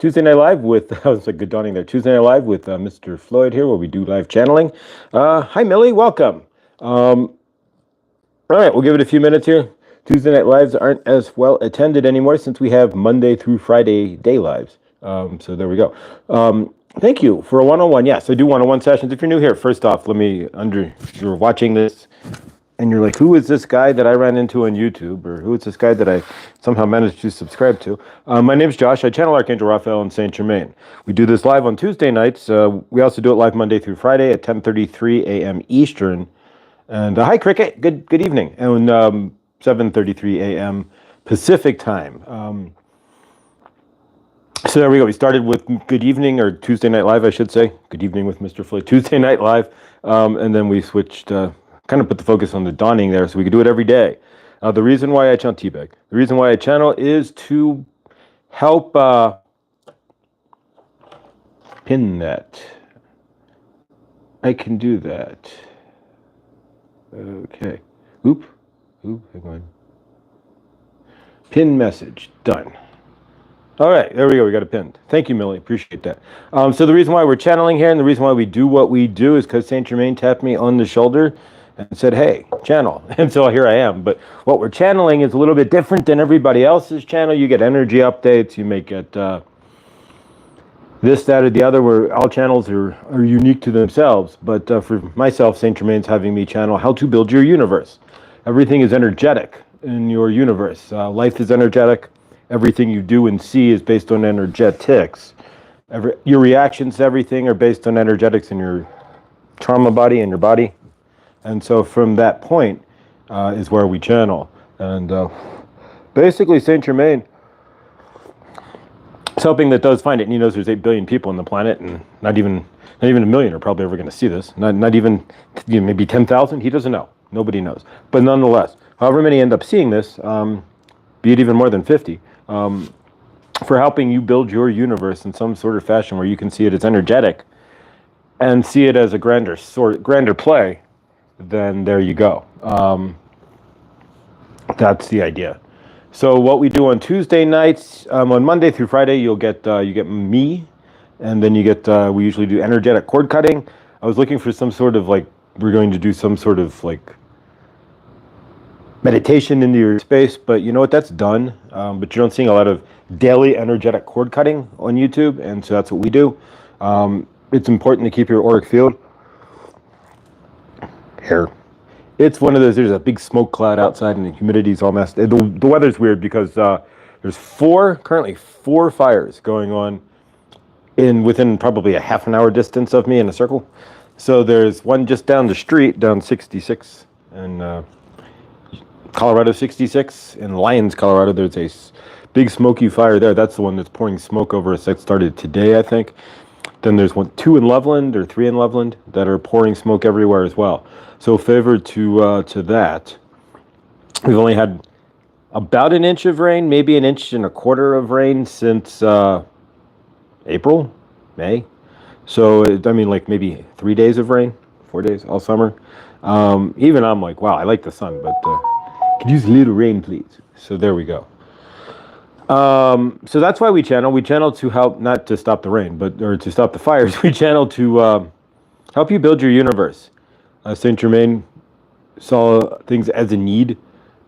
Tuesday Night Live with, I was like, good dawning there. Tuesday Night Live with Mr. Floyd here, where we do live channeling. Hi, Millie, welcome. All right, we'll give it a few minutes here. Tuesday Night Lives aren't as well attended anymore since we have Monday through Friday day lives. So there we go. Thank you for a one-on-one. Yes, I do one-on-one sessions. If you're new here, first off, you're watching this and you're like, who is this guy that I ran into on YouTube? Or who is this guy that I somehow managed to subscribe to? My name's Josh. I channel Archangel Raphael in Saint Germain. We do this live on Tuesday nights. We also do it live Monday through Friday at 10:33 a.m. Eastern. And hi, Cricket. Good evening. And 7:33 a.m. Pacific time. So there we go. We started with Good Evening, or Tuesday Night Live, I should say. Good Evening with Mr. Floyd. Tuesday Night Live. And then we switched, kind of put the focus on the dawning there so we could do it every day. The reason why I channel Teabag. The reason why I channel is to help pin that. I can do that. Okay. Hang on. Pin message. Done. All right, there we go. We got it pinned. Thank you, Millie. Appreciate that. So the reason why we're channeling here and the reason why we do what we do is because Saint Germain tapped me on the shoulder and said, hey, channel. And so here I am. But what we're channeling is a little bit different than everybody else's channel. You get energy updates. You may get this, that, or the other, where all channels are unique to themselves. But for myself, Saint Germain's having me channel how to build your universe. Everything is energetic in your universe. Life is energetic. Everything you do and see is based on energetics. Your reactions to everything are based on energetics in your trauma body and your body. And so from that point is where we channel. And basically Saint Germain is helping that does find it. And he knows there's 8 billion people on the planet, and not even a million are probably ever going to see this. Not even, maybe 10,000. He doesn't know. Nobody knows. But nonetheless, however many end up seeing this, be it even more than 50, for helping you build your universe in some sort of fashion where you can see it as energetic and see it as a grander play, then there you go. That's the idea. So what we do on Tuesday nights, on Monday through Friday, you get me, and then you get we usually do energetic cord cutting. I was looking for some sort of we're going to do some sort of meditation into your space, but you know what, that's done. But you don't see a lot of daily energetic cord cutting on YouTube, and so that's what we do. It's important to keep your auric field here. It's one of those, there's a big smoke cloud outside and the humidity's all messed. The weather's weird because there's currently four fires going on within probably a half an hour distance of me in a circle. So there's one just down the street, down 66, and Colorado 66 in Lyons, Colorado. There's a big smoky fire there. That's the one that's pouring smoke over us. That started today, I think. Then there's 2 in Loveland or 3 in Loveland that are pouring smoke everywhere as well. So favor to that. We've only had about an inch of rain, maybe an inch and a quarter of rain since April, May. So maybe 3 days of rain, 4 days all summer. Even I'm like, wow, I like the sun, but could use a little rain, please. So there we go. So that's why we channel. We channel to help, not to stop the rain, or to stop the fires. We channel to help you build your universe. Saint Germain saw things as a need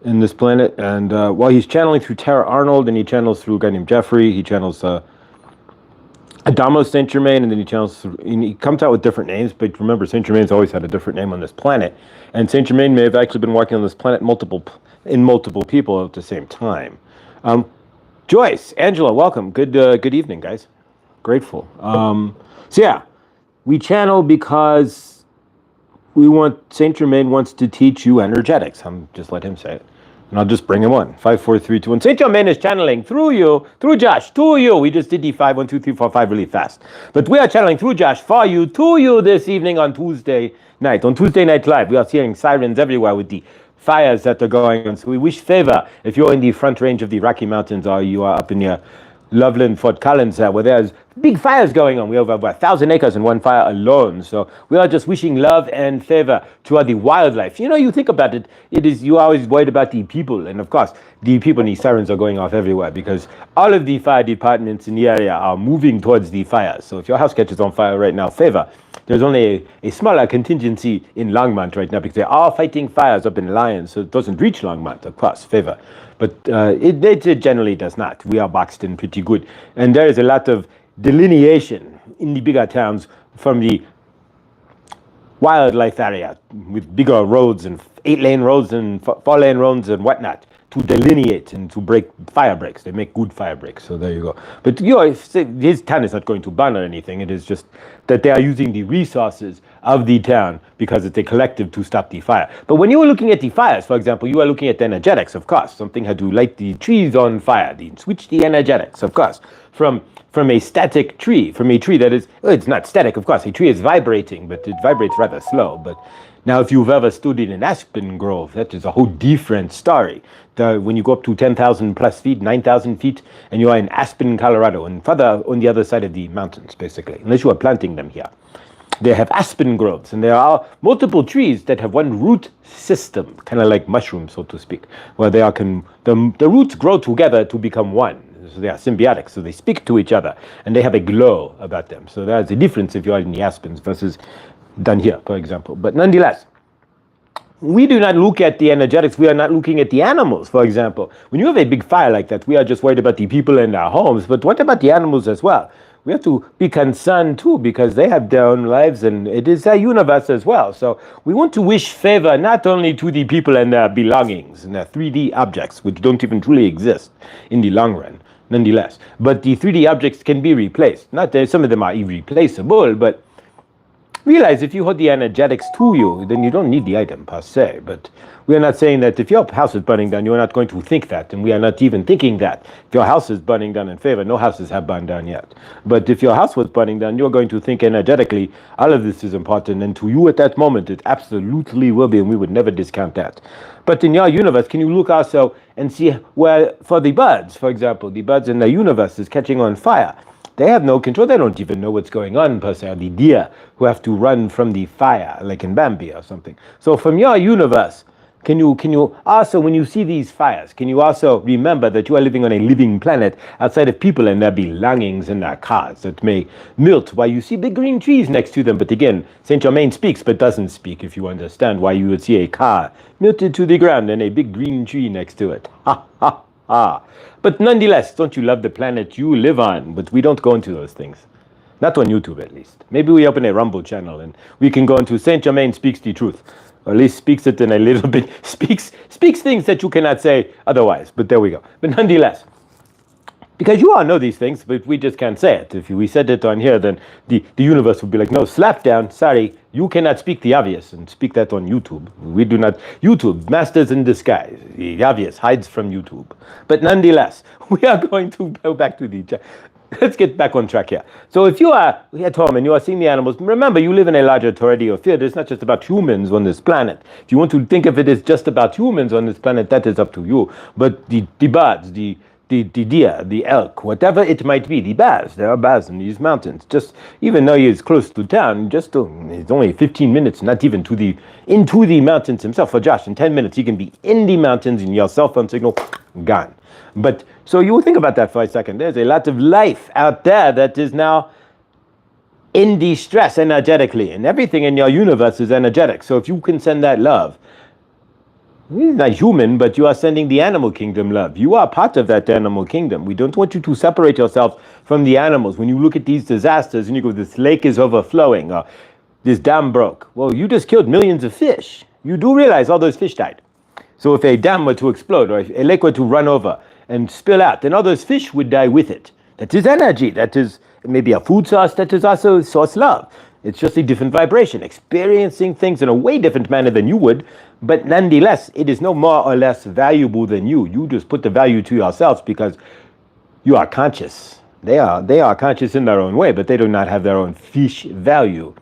in this planet, and while he's channeling through Tara Arnold, and he channels through a guy named Jeffrey, he channels Adamo Saint Germain, and then he comes out with different names, but remember, Saint Germain's always had a different name on this planet, and Saint Germain may have actually been walking on this planet in multiple people at the same time. Joyce, Angela, welcome. Good evening, guys. Grateful. So yeah, we channel because Saint Germain wants to teach you energetics. Just let him say it. And I'll just bring him on. 5, 4, 3, 2, 1. Saint Germain is channeling through you, through Josh, to you. We just did the 5, 1, 2, 3, 4, 5 really fast. But we are channeling through Josh for you, to you this evening on Tuesday night. On Tuesday Night Live, we are hearing sirens everywhere with the fires that are going on. So we wish favor if you're in the front range of the Rocky Mountains or you are up in your Loveland, Fort Collins, where there's big fires going on. We have over 1,000 acres in one fire alone. So we are just wishing love and favor toward the wildlife. You think about it, you're always worried about the people. And of course, the people and the sirens are going off everywhere because all of the fire departments in the area are moving towards the fires. So if your house catches on fire right now, favor. There's only a smaller contingency in Longmont right now because they are fighting fires up in Lyons, so it doesn't reach Longmont, of course, favor. But it generally does not. We are boxed in pretty good. And there is a lot of delineation in the bigger towns from the wildlife area with bigger roads and 8-lane roads and 4-lane roads and whatnot to delineate and to break fire breaks. They make good fire breaks, so there you go. But his town is not going to burn or anything. It is just that they are using the resources of the town because it's a collective to stop the fire. But when you are looking at the fires, for example, you are looking at the energetics, of course. Something had to light the trees on fire, switch the energetics, of course, from a static tree, from a tree that is, it's not static, of course. A tree is vibrating, but it vibrates rather slow. But now, if you've ever studied an aspen grove, that is a whole different story. When you go up to 10,000 plus feet, 9,000 feet, and you are in Aspen, Colorado, and further on the other side of the mountains, basically, unless you are planting them here. They have aspen groves, and there are multiple trees that have one root system, kind of like mushrooms, so to speak, where the roots grow together to become one. So they are symbiotic, so they speak to each other, and they have a glow about them. So there's a difference if you are in the aspens versus done here, for example. But nonetheless, we do not look at the energetics. We are not looking at the animals, for example. When you have a big fire like that, we are just worried about the people in our homes. But what about the animals as well? We have to be concerned too because they have their own lives and it is a universe as well. So we want to wish favor not only to the people and their belongings and their 3D objects, which don't even truly exist in the long run, nonetheless. But the 3D objects can be replaced. Not that some of them are irreplaceable, but realize if you hold the energetics to you, then you don't need the item per se. But we are not saying that if your house is burning down, you are not going to think that. And we are not even thinking that. If your house is burning down in favor, no houses have burned down yet. But if your house was burning down, you're going to think energetically, all of this is important. And to you at that moment, it absolutely will be. And we would never discount that. But in your universe, can you look also and see where, for the birds, for example, the birds in the universe is catching on fire. They have no control. They don't even know what's going on, per se, or the deer who have to run from the fire, like in Bambi or something. So from your universe, can you also, when you see these fires, can you also remember that you are living on a living planet outside of people and their belongings and their cars that may melt while you see big green trees next to them? But again, Saint Germain speaks but doesn't speak, if you understand why you would see a car melted to the ground and a big green tree next to it. Ha, ha, ha. But nonetheless, don't you love the planet you live on? But we don't go into those things. Not on YouTube, at least. Maybe we open a Rumble channel and we can go into Saint Germain Speaks the Truth. Or at least speaks it in a little bit, speaks things that you cannot say otherwise. But there we go. But nonetheless, because you all know these things, but we just can't say it. If we said it on here, then the universe would be like, no, slap down, sorry, you cannot speak the obvious and speak that on YouTube. We do not. YouTube, masters in disguise. The obvious hides from YouTube. But nonetheless, we are going to go back to the... Let's get back on track here. So if you are at home and you are seeing the animals, remember you live in a larger authority or field. It's not just about humans on this planet. If you want to think of it as just about humans on this planet, that is up to you. But the birds, the deer, the elk, whatever it might be, the bears, there are bears in these mountains. Just even though he is close to town, it's only 15 minutes, not even into the mountains himself. For Josh, in 10 minutes, he can be in the mountains and your cell phone signal gone. But so you think about that for a second. There's a lot of life out there that is now in distress energetically, and everything in your universe is energetic. So if you can send that love, it's not human, but you are sending the animal kingdom love. You are part of that animal kingdom. We don't want you to separate yourself from the animals. When you look at these disasters and you go, this lake is overflowing, or this dam broke. Well, you just killed millions of fish. You do realize all those fish died. So if a dam were to explode, or if a lake were to run over and spill out, then all those fish would die with it. That is energy. That is maybe a food source. That is also source love. It's just a different vibration, experiencing things in a way different manner than you would, but nonetheless, it is no more or less valuable than you. You just put the value to yourselves because you are conscious. They are conscious in their own way, but they do not have their own fish value.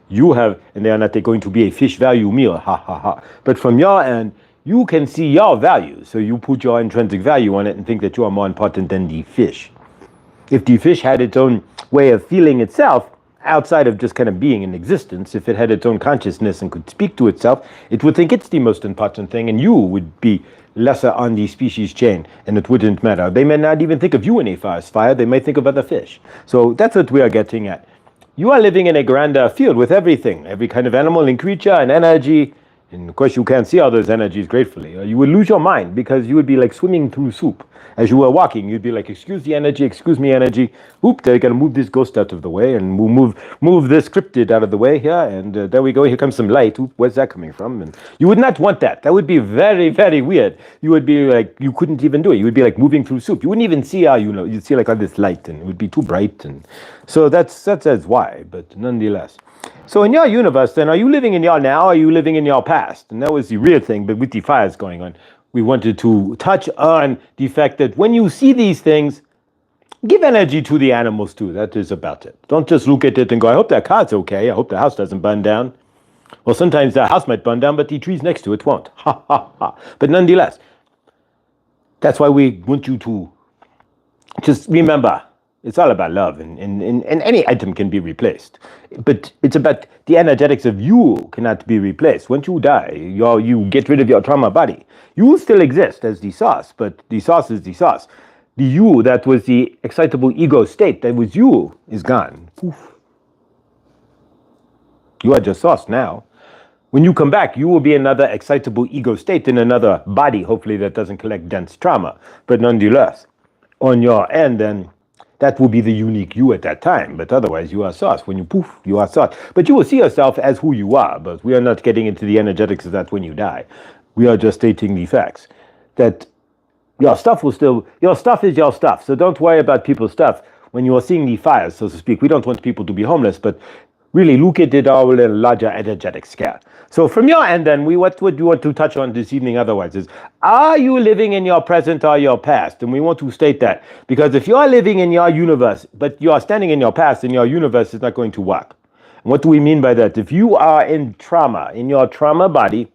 You have, and they are not going to be a fish value meal, ha ha ha. But from your end, you can see your value, so you put your intrinsic value on it and think that you are more important than the fish. If the fish had its own way of feeling itself, outside of just kind of being in existence, if it had its own consciousness and could speak to itself, it would think it's the most important thing, and you would be lesser on the species chain, and it wouldn't matter. They may not even think of you in a forest fire, they might think of other fish. So that's what we are getting at. You are living in a grander field with everything, every kind of animal and creature and energy. And of course, you can't see all those energies gratefully. You would lose your mind because you would be like swimming through soup. As you were walking, you'd be like, excuse the energy, excuse me energy. Oop, they're going to move this ghost out of the way, and we'll move this cryptid out of the way here, and there we go, here comes some light. Oop, where's that coming from? And you would not want that. That would be very, very weird. You would be like, you couldn't even do it. You would be like moving through soup. You wouldn't even see how, you'd see like all this light, and it would be too bright. And so that's why, but nonetheless. So in your universe, then, are you living in your now, or are you living in your past? And that was the real thing, but with the fires going on, we wanted to touch on the fact that when you see these things, give energy to the animals too. That is about it. Don't just look at it and go, I hope that car's okay. I hope the house doesn't burn down. Well, sometimes the house might burn down, but the trees next to it won't. Ha, ha, ha. But nonetheless, that's why we want you to just remember, it's all about love, and any item can be replaced. But it's about the energetics of you cannot be replaced. Once you die, you get rid of your trauma body. You will still exist as the sauce, but the sauce is the sauce. The you that was the excitable ego state that was you is gone. Oof. You are just sauce now. When you come back, you will be another excitable ego state in another body, hopefully that doesn't collect dense trauma. But nonetheless, on your end, then, that will be the unique you at that time. But otherwise, you are sauce. When you poof, you are sauce. But you will see yourself as who you are. But we are not getting into the energetics of that when you die. We are just stating the facts. That your stuff is your stuff. So don't worry about people's stuff. When you are seeing the fires, so to speak, we don't want people to be homeless, but really look at it all in a larger energetic scale. So from your end then, what would you want to touch on this evening otherwise is, are you living in your present or your past? And we want to state that, because if you are living in your universe, but you are standing in your past, then your universe is not going to work. And what do we mean by that? If you are in trauma, in your trauma body,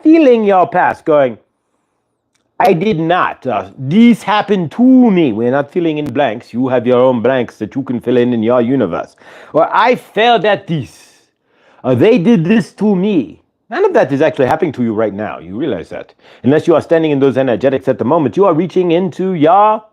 feeling your past, going, I did not. This happened to me. We're not filling in blanks. You have your own blanks that you can fill in your universe. Or I failed at this. They did this to me. None of that is actually happening to you right now. You realize that. Unless you are standing in those energetics at the moment, you are reaching into your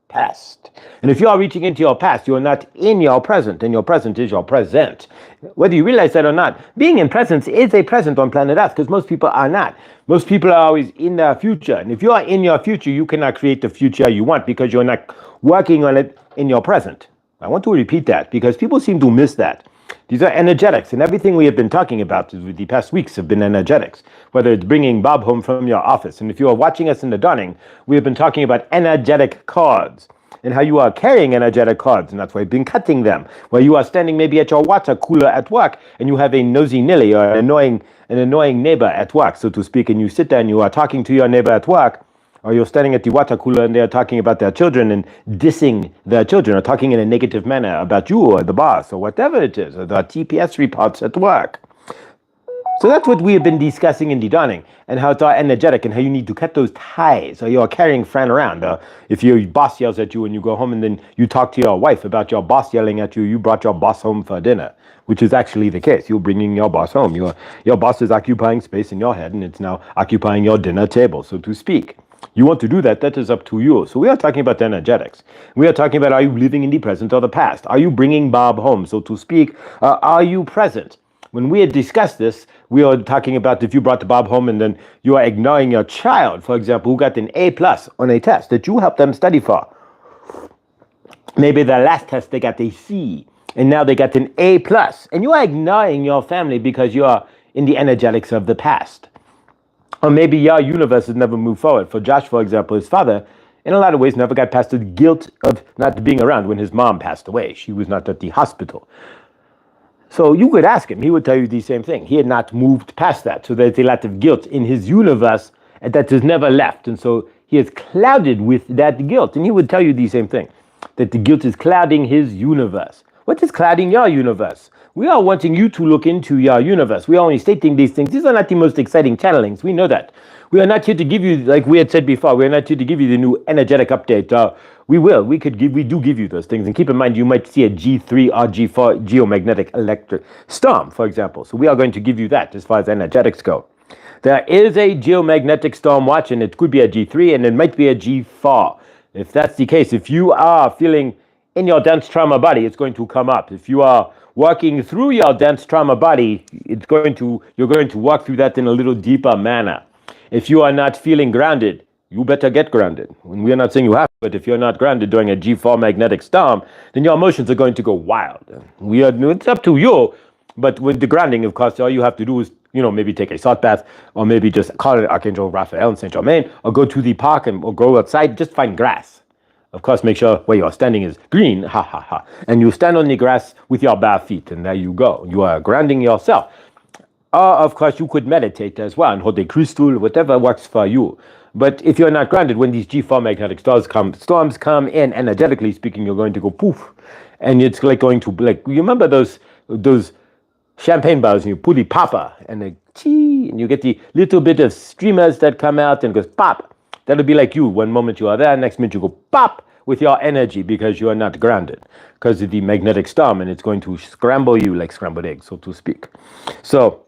past. And if you are reaching into your past, you are not in your present, and your present is your present. Whether you realize that or not, being in presence is a present on planet Earth, because most people are not. Most people are always in their future. And if you are in your future, you cannot create the future you want because you're not working on it in your present. I want to repeat that because people seem to miss that. These are energetics, and everything we have been talking about with the past weeks have been energetics, whether it's bringing Bob home from your office. And if you are watching us in the dawning, we have been talking about energetic cords and how you are carrying energetic cords, and that's why you've been cutting them. Where you are standing maybe at your water cooler at work, and you have a nosy Nilly or an annoying neighbor at work, so to speak, and you sit there and you are talking to your neighbor at work, or you're standing at the water cooler and they're talking about their children and dissing their children, or talking in a negative manner about you or the boss or whatever it is, or the TPS reports at work. So that's what we have been discussing in the dawning, and how it's all energetic and how you need to cut those ties, or you're carrying a friend around. If your boss yells at you and you go home and then you talk to your wife about your boss yelling at you, you brought your boss home for dinner, which is actually the case. You're bringing your boss home. Your boss is occupying space in your head, and it's now occupying your dinner table, so to speak. You want to do that, that is up to you. So we are talking about energetics. We are talking about, are you living in the present or the past? Are you bringing Bob home, so to speak? Are you present? When we had discussed this, we are talking about if you brought the Bob home and then you are ignoring your child, for example, who got an A+ on a test that you helped them study for. Maybe the last test they got a C, and now they got an A+. And you are ignoring your family because you are in the energetics of the past. Or maybe your universe has never moved forward. For Josh, for example, his father, in a lot of ways, never got past the guilt of not being around when his mom passed away. She was not at the hospital. So you could ask him. He would tell you the same thing. He had not moved past that. So there's a lot of guilt in his universe and that has never left. And so he is clouded with that guilt. And he would tell you the same thing, that the guilt is clouding his universe. What is clouding your universe? We are wanting you to look into your universe. We are only stating these things. These are not the most exciting channelings. We know that. We are not here to give you, like we had said before, we are not here to give you the new energetic update. we do give you those things. And keep in mind, you might see a G3 or G4 geomagnetic electric storm, for example. So we are going to give you that as far as energetics go. There is a geomagnetic storm watch, and it could be a G3 and it might be a G4. If that's the case, if you are feeling in your dense trauma body, it's going to come up. If you are working through your dense trauma body, you're going to walk through that in a little deeper manner. If you are not feeling grounded, you better get grounded. We are not saying you have, but if you're not grounded during a G4 magnetic storm, then your emotions are going to go wild. It's up to you, but with the grounding, of course, all you have to do is, maybe take a salt bath, or maybe just call it Archangel Raphael in Saint Germain, or go to the park or go outside, just find grass. Of course, make sure where you're standing is green, ha ha ha. And you stand on the grass with your bare feet, and there you go. You are grounding yourself. Or, of course, you could meditate as well and hold a crystal, whatever works for you. But if you're not grounded, when these G4 magnetic storms come in, energetically speaking, you're going to go poof. And it's like going to, you remember those champagne bars, and you put the popper, and the chee, and you get the little bit of streamers that come out and goes pop. That'll be like you. One moment you are there, next minute you go pop with your energy because you are not grounded because of the magnetic storm, and it's going to scramble you like scrambled eggs, so to speak. So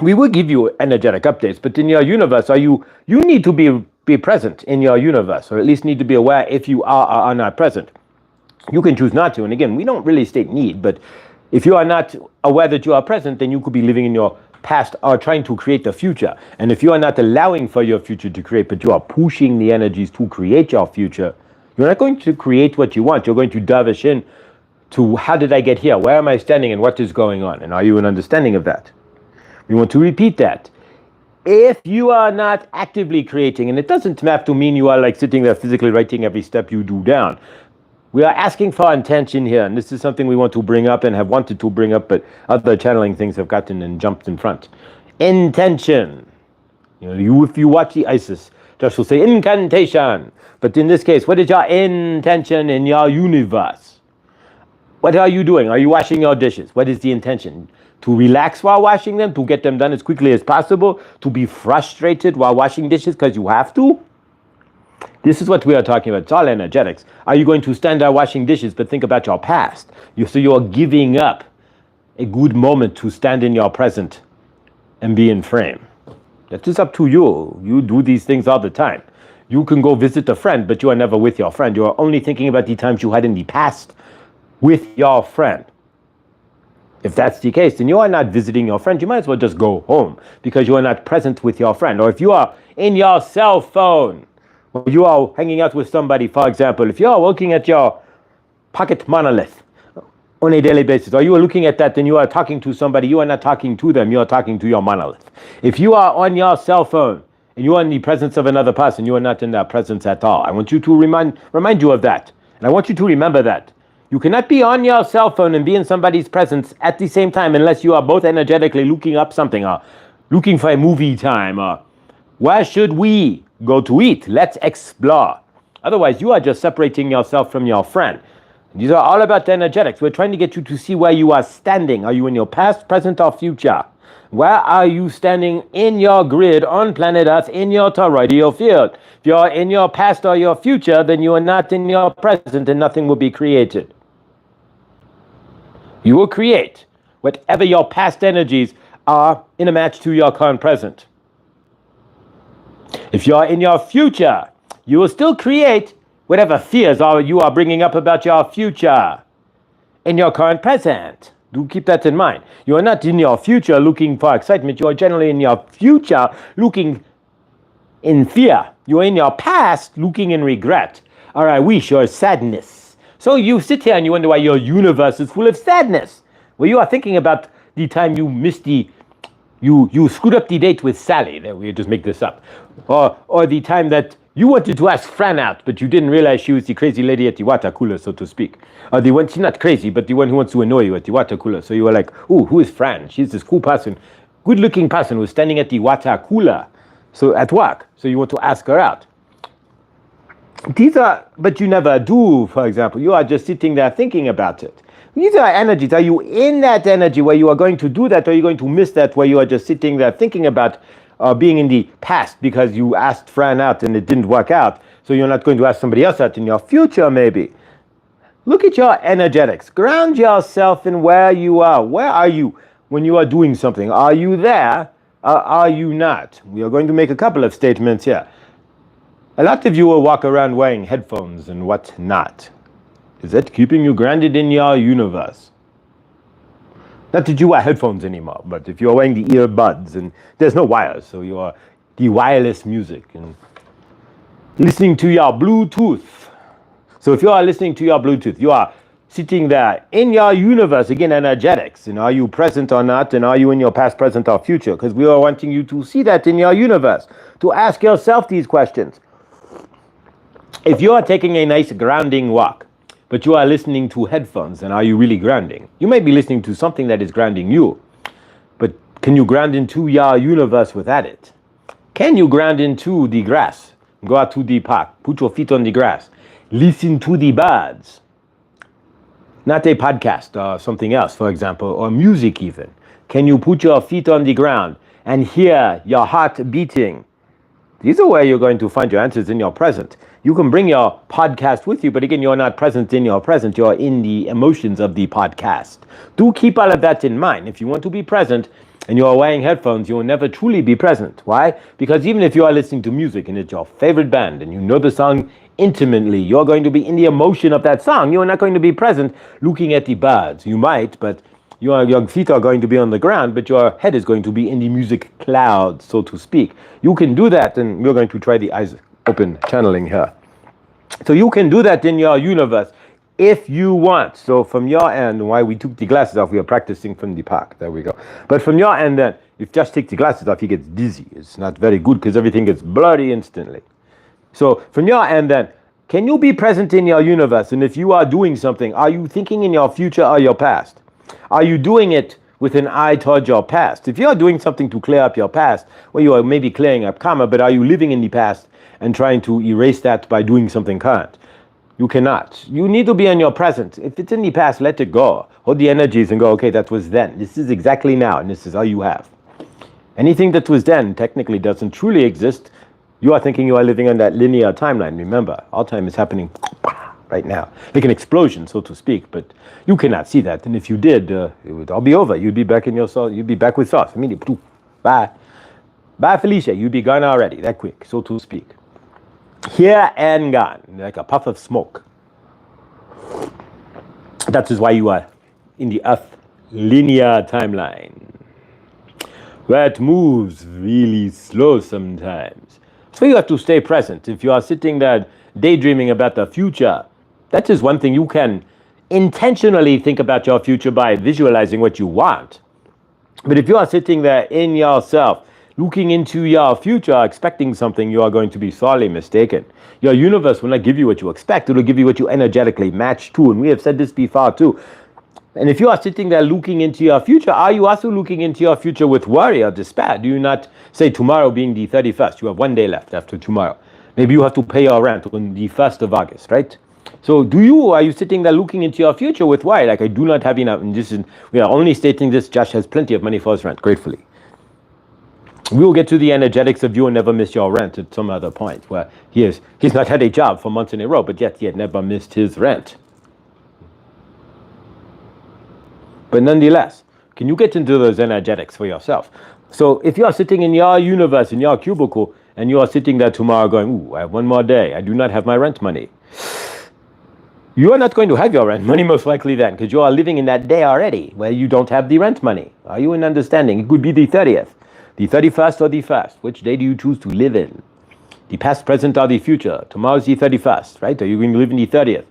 we will give you energetic updates, but in your universe, you need to be present in your universe, or at least need to be aware if you are not present. You can choose not to, and again, we don't really state need, but if you are not aware that you are present, then you could be living in your past or trying to create the future. And if you are not allowing for your future to create, but you are pushing the energies to create your future, you're not going to create what you want. You're going to dervish in to how did I get here? Where am I standing and what is going on? And are you an understanding of that? We want to repeat that. If you are not actively creating, and it doesn't have to mean you are like sitting there physically writing every step you do down. We are asking for intention here, and this is something we want to bring up and have wanted to bring up, but other channeling things have gotten and jumped in front. Intention. If you watch the ISIS, Josh will say incantation. But in this case, what is your intention in your universe? What are you doing? Are you washing your dishes? What is the intention? To relax while washing them, to get them done as quickly as possible, to be frustrated while washing dishes because you have to? This is what we are talking about. It's all energetics. Are you going to stand there washing dishes but think about your past? So you're giving up a good moment to stand in your present and be in frame. That is up to you. You do these things all the time. You can go visit a friend, but you are never with your friend. You are only thinking about the times you had in the past with your friend. If that's the case, then you are not visiting your friend. You might as well just go home because you are not present with your friend. Or if you are in your cell phone, or you are hanging out with somebody, for example, if you are looking at your pocket monolith on a daily basis, or you are looking at that and you are talking to somebody, you are not talking to them, you are talking to your monolith. If you are on your cell phone and you are in the presence of another person, you are not in their presence at all. I want you to remind you of that. And I want you to remember that. You cannot be on your cell phone and be in somebody's presence at the same time unless you are both energetically looking up something or looking for a movie time or where should we go to eat? Let's explore. Otherwise, you are just separating yourself from your friend. These are all about the energetics. We're trying to get you to see where you are standing. Are you in your past, present, or future? Where are you standing in your grid on planet Earth in your toroidal field? If you're in your past or your future, then you are not in your present and nothing will be created. You will create whatever your past energies are in a match to your current present. If you're in your future, you will still create whatever fears you are bringing up about your future in your current present. Do keep that in mind. You are not in your future looking for excitement. You are generally in your future looking in fear. You are in your past looking in regret. Or I wish, or sadness. So you sit here and you wonder why your universe is full of sadness. Well, you are thinking about the time you missed you screwed up the date with Sally. There, we just make this up. Or the time that you wanted to ask Fran out, but you didn't realize she was the crazy lady at the water cooler, so to speak. Or the one, she's not crazy, but the one who wants to annoy you at the water cooler. So you were like, ooh, who is Fran? She's this cool person, good-looking person who's standing at the water cooler, so at work. So you want to ask her out. But you never do, for example. You are just sitting there thinking about it. These are energies. Are you in that energy where you are going to do that, or are you going to miss that where you are just sitting there thinking about being in the past because you asked Fran out and it didn't work out? So you're not going to ask somebody else that in your future, maybe. Look at your energetics. Ground yourself in where you are. Where are you when you are doing something? Are you there or are you not? We are going to make a couple of statements here. A lot of you will walk around wearing headphones and what not. Is that keeping you grounded in your universe? Not that you wear headphones anymore, but if you're wearing the earbuds and there's no wires, so you are the wireless music and listening to your Bluetooth. So if you are listening to your Bluetooth, you are sitting there in your universe, again, energetics. And are you present or not? And are you in your past, present, or future? Because we are wanting you to see that in your universe, to ask yourself these questions. If you are taking a nice grounding walk, but you are listening to headphones, and are you really grounding? You may be listening to something that is grounding you, but can you ground into your universe without it? Can you ground into the grass? Go out to the park, put your feet on the grass, listen to the birds. Not a podcast or something else, for example, or music even. Can you put your feet on the ground and hear your heart beating? These are where you're going to find your answers in your present. You can bring your podcast with you, but again, you're not present in your present. You're in the emotions of the podcast. Do keep all of that in mind. If you want to be present and you're wearing headphones, you will never truly be present. Why? Because even if you are listening to music and it's your favorite band and you know the song intimately, you're going to be in the emotion of that song. You're not going to be present looking at the birds. You might, but your feet are going to be on the ground, but your head is going to be in the music cloud, so to speak. You can do that, and we're going to try the eyes open channeling here. So you can do that in your universe if you want. So from your end, why we took the glasses off, we are practicing from the park. There we go. But from your end then, if you just take the glasses off, he gets dizzy. It's not very good because everything gets blurry instantly. So from your end then, can you be present in your universe? And if you are doing something, are you thinking in your future or your past? Are you doing it with an eye towards your past? If you are doing something to clear up your past, well, you are maybe clearing up karma, but are you living in the past and trying to erase that by doing something current? You cannot. You need to be in your present. If it's in the past, let it go. Hold the energies and go, okay, that was then. This is exactly now, and this is all you have. Anything that was then technically doesn't truly exist. You are thinking you are living on that linear timeline. Remember, all time is happening right now. Like an explosion, so to speak, but you cannot see that. And if you did, it would all be over. You'd be back in your soul. You'd be back with sauce. I mean, bye. Bye, Felicia. You'd be gone already, that quick, so to speak. Here and gone, like a puff of smoke. That is why you are in the Earth linear timeline, where it moves really slow sometimes. So you have to stay present. If you are sitting there daydreaming about the future, that is one thing. You can intentionally think about your future by visualizing what you want. But if you are sitting there in yourself, looking into your future, expecting something, you are going to be sorely mistaken. Your universe will not give you what you expect. It will give you what you energetically match to. And we have said this before too. And if you are sitting there looking into your future, are you also looking into your future with worry or despair? Do you not say tomorrow being the 31st, you have one day left after tomorrow. Maybe you have to pay your rent on the 1st of August, right? So are you sitting there looking into your future with worry? Like, I do not have enough. And we are only stating this. Josh has plenty of money for his rent, gratefully. We will get to the energetics of you and never miss your rent at some other point where he's not had a job for months in a row, but yet he had never missed his rent. But nonetheless, can you get into those energetics for yourself? So if you are sitting in your universe, in your cubicle, and you are sitting there tomorrow going, ooh, I have one more day. I do not have my rent money. You are not going to have your rent money most likely then, because you are living in that day already where you don't have the rent money. Are you in understanding? It could be the 30th, the 31st, or the 1st. Which day do you choose to live in? The past, present, or the future? Tomorrow's the 31st, right? Are you going to live in the 30th?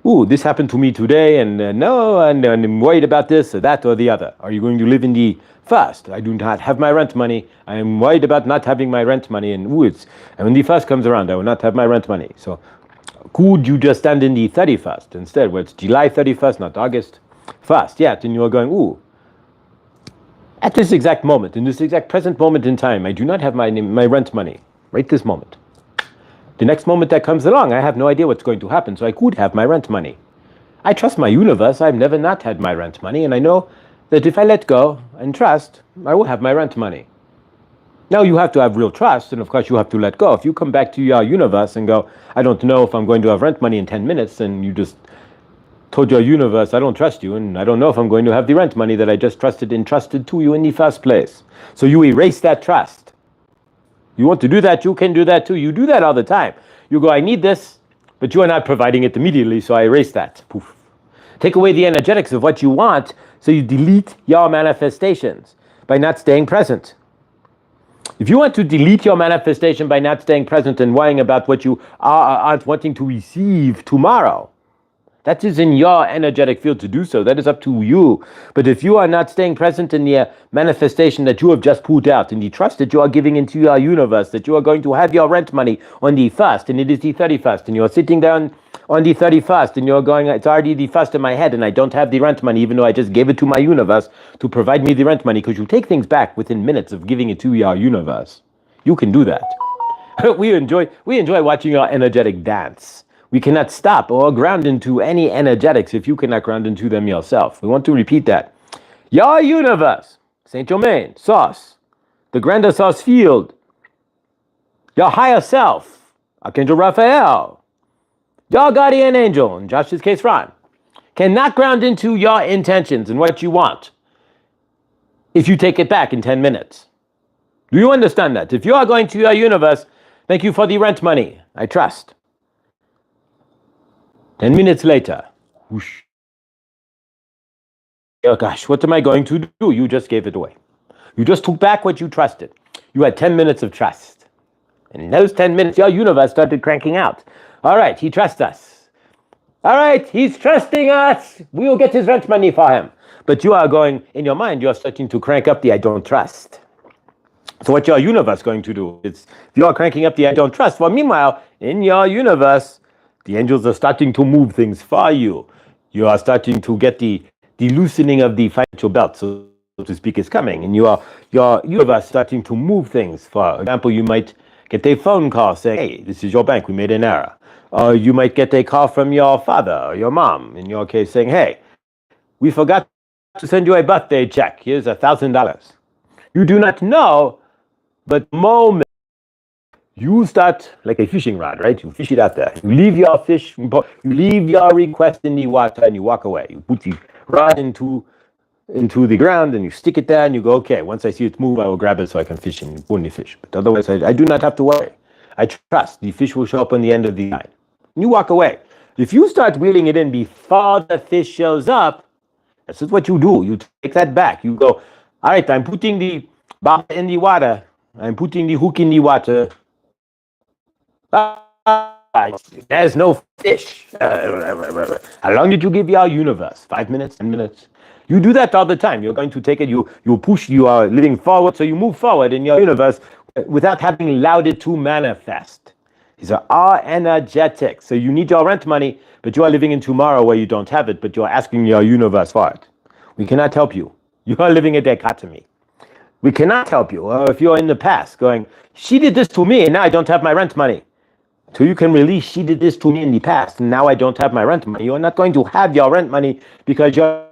Ooh, this happened to me today, and no, and I'm worried about this or that or the other. Are you going to live in the 1st? I do not have my rent money. I am worried about not having my rent money, and and when the 1st comes around, I will not have my rent money. So could you just stand in the 31st instead, where it's July 31st, not August 1st yet, and you are going, ooh, at this exact moment, in this exact present moment in time, I do not have my rent money, right this moment. The next moment that comes along, I have no idea what's going to happen, so I could have my rent money. I trust my universe. I've never not had my rent money, and I know that if I let go and trust, I will have my rent money. Now you have to have real trust, and of course you have to let go. If you come back to your universe and go, I don't know if I'm going to have rent money in 10 minutes, and you just told your universe, I don't trust you, and I don't know if I'm going to have the rent money that I just entrusted to you in the first place. So you erase that trust. You want to do that, you can do that too. You do that all the time. You go, I need this, but you are not providing it immediately, so I erase that. Poof. Take away the energetics of what you want, so you delete your manifestations by not staying present. If you want to delete your manifestation by not staying present and worrying about what you aren't wanting to receive tomorrow, that is in your energetic field to do so. That is up to you. But if you are not staying present in the manifestation that you have just put out, in the trust that you are giving into your universe, that you are going to have your rent money on the 1st, and it is the 31st, and you are sitting down on the 31st, and you're going, it's already the 1st in my head, and I don't have the rent money, even though I just gave it to my universe to provide me the rent money, because you take things back within minutes of giving it to your universe. You can do that. we enjoy watching our energetic dance. We cannot stop or ground into any energetics if you cannot ground into them yourself. We want to repeat that. Your universe, Saint Germain, Source, the grander source field, your higher self, Archangel Raphael, your guardian angel, in Josh's case, Ron, cannot ground into your intentions and what you want if you take it back in 10 minutes. Do you understand that? If you are going to your universe, thank you for the rent money, I trust. 10 minutes later, whoosh. Oh gosh, what am I going to do? You just gave it away. You just took back what you trusted. You had 10 minutes of trust. And in those 10 minutes, your universe started cranking out. All right, he trusts us. All right, he's trusting us. We will get his rent money for him. But you are going, in your mind, you are starting to crank up the I don't trust. So what your universe going to do? If you are cranking up the I don't trust, well, meanwhile, in your universe, the angels are starting to move things for you. You are starting to get the loosening of the financial belt, so to speak, is coming. And your universe starting to move things. For example, you might get a phone call saying, hey, this is your bank, we made an error. Or you might get a call from your father or your mom, in your case, saying, hey, we forgot to send you a birthday check. Here's $1,000. You do not know, but the moment you start like a fishing rod, right? You fish it out there. You leave your fish, you leave your request in the water and you walk away. You put the rod into the ground and you stick it there and you go, okay, once I see it move, I will grab it so I can fish and pull the fish. But otherwise, I do not have to worry. I trust the fish will show up on the end of the line. You walk away. If you start reeling it in before the fish shows up, this is what you do. You take that back. You go, all right, I'm putting the bar in the water. I'm putting the hook in the water. There's no fish. How long did you give your universe? 5 minutes, 10 minutes? You do that all the time. You're going to take it, you push, you are living forward, so you move forward in your universe without having allowed it to manifest. These are all energetic. So you need your rent money, but you are living in tomorrow where you don't have it, but you're asking your universe for it. We cannot help you. You are living a dichotomy. We cannot help you. Or if you're in the past going, she did this to me and now I don't have my rent money. So you can release, she did this to me in the past, and now I don't have my rent money. You're not going to have your rent money because your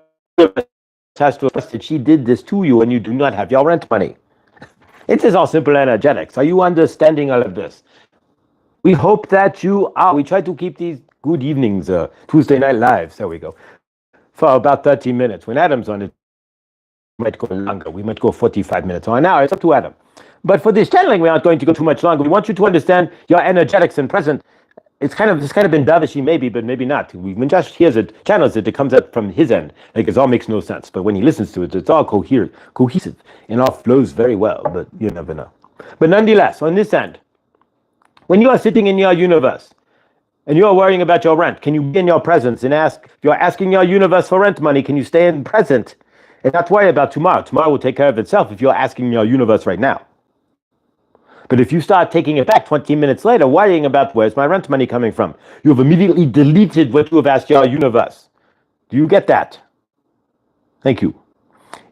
has to trust that she did this to you and you do not have your rent money. It is all simple energetics. Are you understanding all of this? We hope that you are. We try to keep these good evenings, Tuesday Night Lives, there we go, for about 30 minutes. When Adam's on it, we might go longer. We might go 45 minutes or an hour. It's up to Adam. But for this channeling, we aren't going to go too much longer. We want you to understand your energetics and present. It's kind of been dovishy maybe, but maybe not. When Josh hears it, channels it, it comes out from his end. Like it all makes no sense. But when he listens to it, it's all cohesive, and all flows very well, but you never know. But nonetheless, on this end, when you are sitting in your universe, and you are worrying about your rent, can you be in your presence and ask, if you're asking your universe for rent money, can you stay in present and not worry about tomorrow? Tomorrow will take care of itself if you're asking your universe right now. But if you start taking it back 20 minutes later, worrying about where's my rent money coming from, you have immediately deleted what you have asked your universe. Do you get that? Thank you.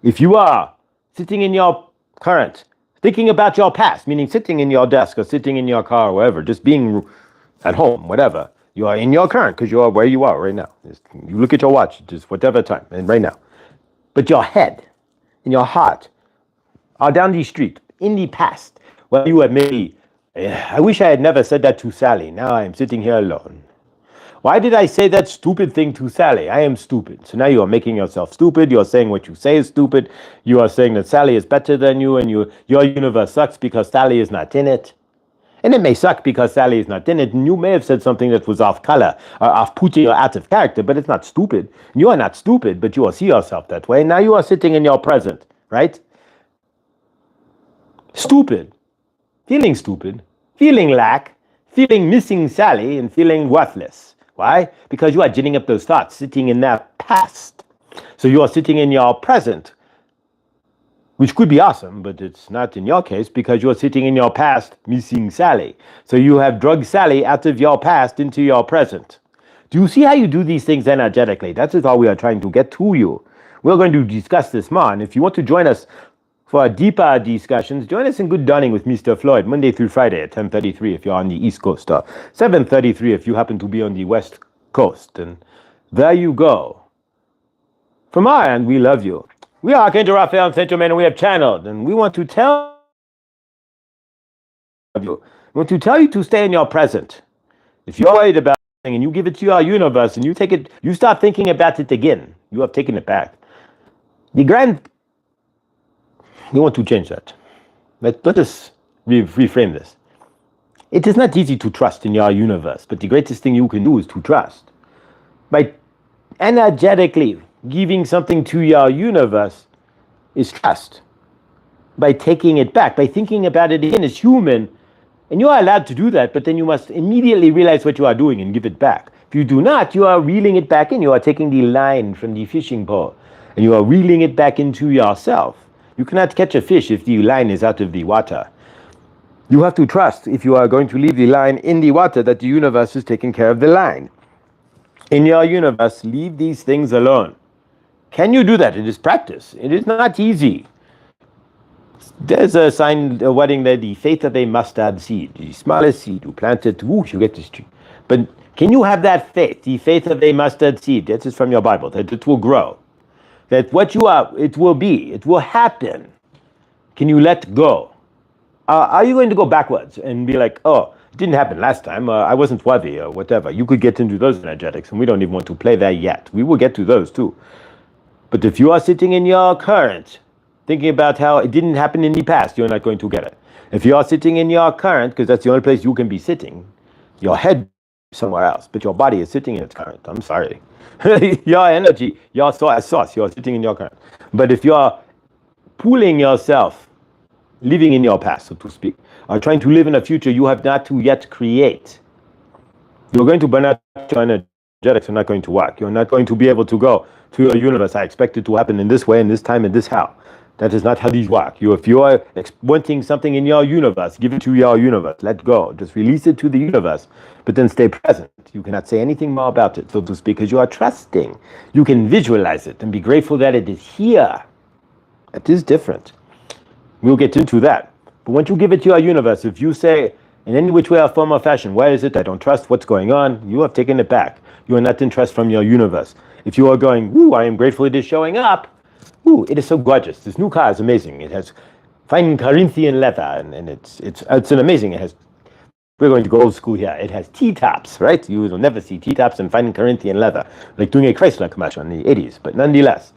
If you are sitting in your current, thinking about your past, meaning sitting in your desk or sitting in your car or wherever, just being at home, whatever, you are in your current because you are where you are right now. You look at your watch, just whatever time, and right now. But your head and your heart are down the street in the past, well, you have maybe, I wish I had never said that to Sally. Now I am sitting here alone. Why did I say that stupid thing to Sally? I am stupid. So now you are making yourself stupid. You're saying what you say is stupid. You are saying that Sally is better than you, and your universe sucks because Sally is not in it. And it may suck because Sally is not in it, and you may have said something that was off color, or off-putting, or out of character, but it's not stupid. You are not stupid, but you will see yourself that way. Now you are sitting in your present, right? Stupid, feeling lack, feeling missing Sally, and feeling worthless. Why? Because you are ginning up those thoughts, sitting in that past. So you are sitting in your present, which could be awesome, but it's not in your case because you're sitting in your past, missing Sally. So you have drugged Sally out of your past into your present. Do you see how you do these things energetically? That is all we are trying to get to you. We're going to discuss this more, and if you want to join us for deeper discussions, join us in Good Dawning with Mr. Floyd, Monday through Friday at 10:33 if you're on the East Coast, or 7:33 if you happen to be on the West Coast. And there you go. From our end, we love you. We are Archangel Raphael and Saint Germain, and we have channeled, and we want to tell you. We want to tell you to stay in your present. If you're worried about something and you give it to your universe and you take it, you start thinking about it again. You have taken it back. We want to change that. Let us reframe this. It is not easy to trust in your universe, but the greatest thing you can do is to trust. By energetically giving something to your universe is trust. By taking it back, by thinking about it again as human, and you are allowed to do that, but then you must immediately realize what you are doing and give it back. If you do not, you are reeling it back in. You are taking the line from the fishing pole, and you are reeling it back into yourself. You cannot catch a fish if the line is out of the water. You have to trust, if you are going to leave the line in the water, that the universe is taking care of the line. In your universe, leave these things alone. Can you do that? It is practice. It is not easy. There's a sign, a wording there, the faith of a mustard seed. The smallest seed, you plant it, whoo, you get this tree. But can you have that faith, the faith of a mustard seed? That is from your Bible, that it will grow. That what you are, it will be, it will happen. Can you let go? Are you going to go backwards and be like, oh, it didn't happen last time, I wasn't worthy, or whatever? You could get into those energetics, and we don't even want to play there yet. We will get to those too. But if you are sitting in your current, thinking about how it didn't happen in the past, you're not going to get it. If you are sitting in your current, because that's the only place you can be sitting, your head somewhere else, but your body is sitting in its current. I'm sorry. Your energy, your source, you're sitting in your current. But if you're pulling yourself, living in your past, so to speak, or trying to live in a future you have not to yet create, you're going to burn out. Your energetics are not going to work. You're not going to be able to go to your universe. I expect it to happen in this way, in this time, in this how. That is not how these work. If you are wanting something in your universe, give it to your universe. Let go. Just release it to the universe, but then stay present. You cannot say anything more about it, so to speak, because you are trusting. You can visualize it and be grateful that it is here. It is different. We'll get into that. But once you give it to your universe, if you say, in any which way or form or fashion, why is it I don't trust what's going on? You have taken it back. You are not in trust from your universe. If you are going, woo, I am grateful it is showing up, ooh, it is so gorgeous. This new car is amazing. It has fine Corinthian leather, and it's an amazing. It has. We're going to go old school here. It has T-tops, right? You will never see T-tops and fine Corinthian leather, like doing a Chrysler commercial in the 80s. But nonetheless,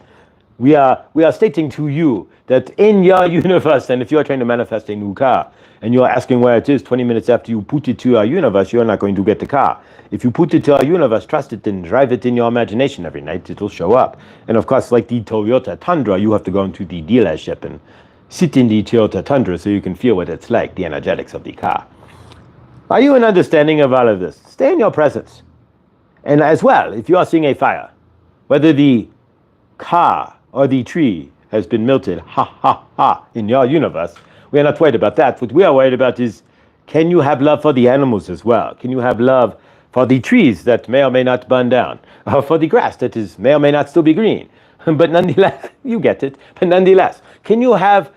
we are stating to you that in your universe, and if you are trying to manifest a new car, and you're asking where it is 20 minutes after you put it to your universe, you're not going to get the car. If you put it to our universe, trust it, and drive it in your imagination every night, it'll show up. And of course, like the Toyota Tundra, you have to go into the dealership and sit in the Toyota Tundra so you can feel what it's like, the energetics of the car. Are you in understanding of all of this? Stay in your presence. And as well, if you are seeing a fire, whether the car or the tree has been melted, ha, ha, ha, in your universe, we are not worried about that. What we are worried about is, can you have love for the animals as well? Can you have love for the trees that may or may not burn down, or for the grass that is may or may not still be green? But nonetheless, you get it. But nonetheless, can you have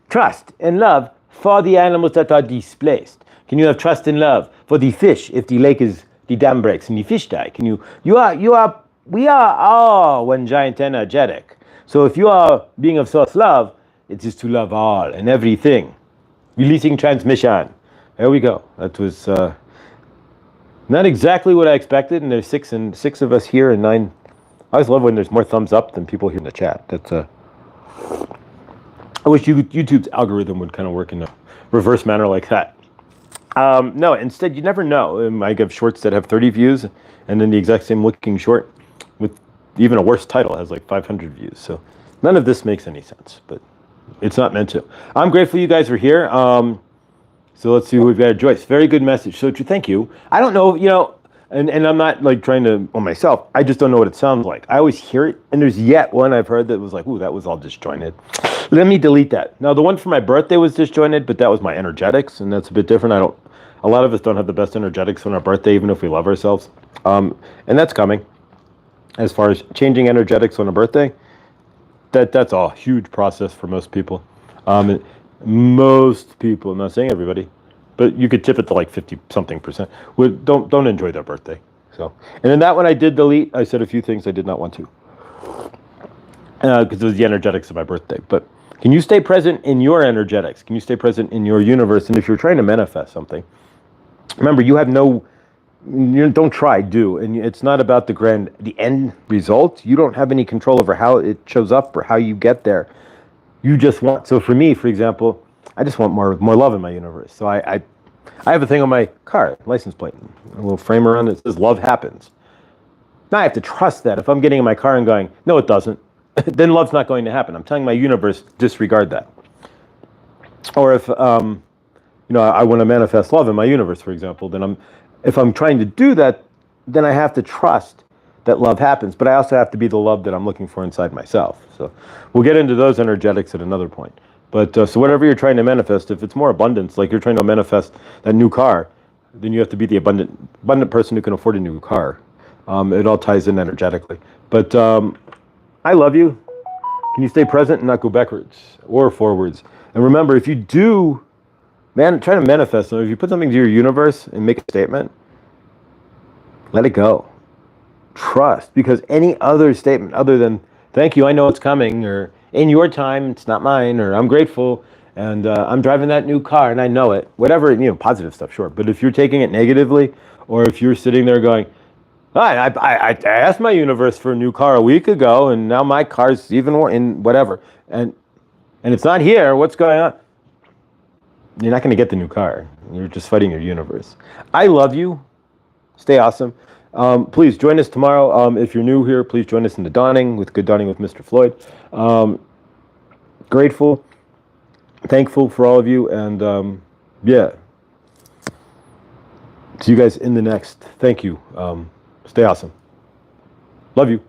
trust and love for the animals that are displaced? Can you have trust and love for the fish if the dam breaks and the fish die? We are all one giant energetic. So if you are being of source love, it is to love all and everything. Releasing transmission. There we go. That was not exactly what I expected, and there's six of us here and 9. I always love when there's more thumbs up than people here in the chat. That's I wish YouTube's algorithm would kind of work in a reverse manner like that. No, instead, you never know. I have shorts that have 30 views, and then the exact same looking short with even a worse title has like 500 views. So none of this makes any sense, but it's not meant to. I'm grateful you guys were here. So let's see who we've got. Joyce, very good message. So thank you. I don't know, and I'm not like trying to on myself. I just don't know what it sounds like. I always hear it, and there's yet one I've heard that was like, ooh, that was all disjointed. Let me delete that. Now the one for my birthday was disjointed, but that was my energetics, and that's a bit different. A lot of us don't have the best energetics on our birthday, even if we love ourselves. And that's coming. As far as changing energetics on a birthday, that's a huge process for most people. Most people, I'm not saying everybody, but you could tip it to like 50-something%. Don't enjoy their birthday. So, and in that one I did delete. I said a few things I did not want to, because it was the energetics of my birthday. But can you stay present in your energetics? Can you stay present in your universe? And if you're trying to manifest something, remember you don't try, do. And it's not about the end result. You don't have any control over how it shows up or how you get there. You just want, so for me, for example, I just want more love in my universe. So I have a thing on my car, license plate, a little frame around it that says love happens. Now I have to trust that if I'm getting in my car and going, no, it doesn't, then love's not going to happen. I'm telling my universe, disregard that. Or if, I want to manifest love in my universe, for example, then if I'm trying to do that, then I have to trust that love happens, but I also have to be the love that I'm looking for inside myself. So we'll get into those energetics at another point. But so whatever you're trying to manifest, if it's more abundance, like you're trying to manifest that new car, then you have to be the abundant person who can afford a new car. It all ties in energetically. But I love you. Can you stay present and not go backwards or forwards? And remember, if you do try to manifest something, if you put something to your universe and make a statement, let it go. Trust, because any other statement other than thank you, I know it's coming, or in your time, it's not mine, or I'm grateful, and I'm driving that new car and I know it, whatever, positive stuff, sure. But if you're taking it negatively, or if you're sitting there going, I asked my universe for a new car a week ago, and now my car's even more in whatever, and it's not here, what's going on? You're not going to get the new car. You're just fighting your universe. I love you. Stay awesome. Please join us tomorrow. If you're new here, please join us in the Dawning with Good Dawning with Mr. Floyd. Grateful, thankful for all of you, and see you guys in the next. Thank you. Stay awesome. Love you.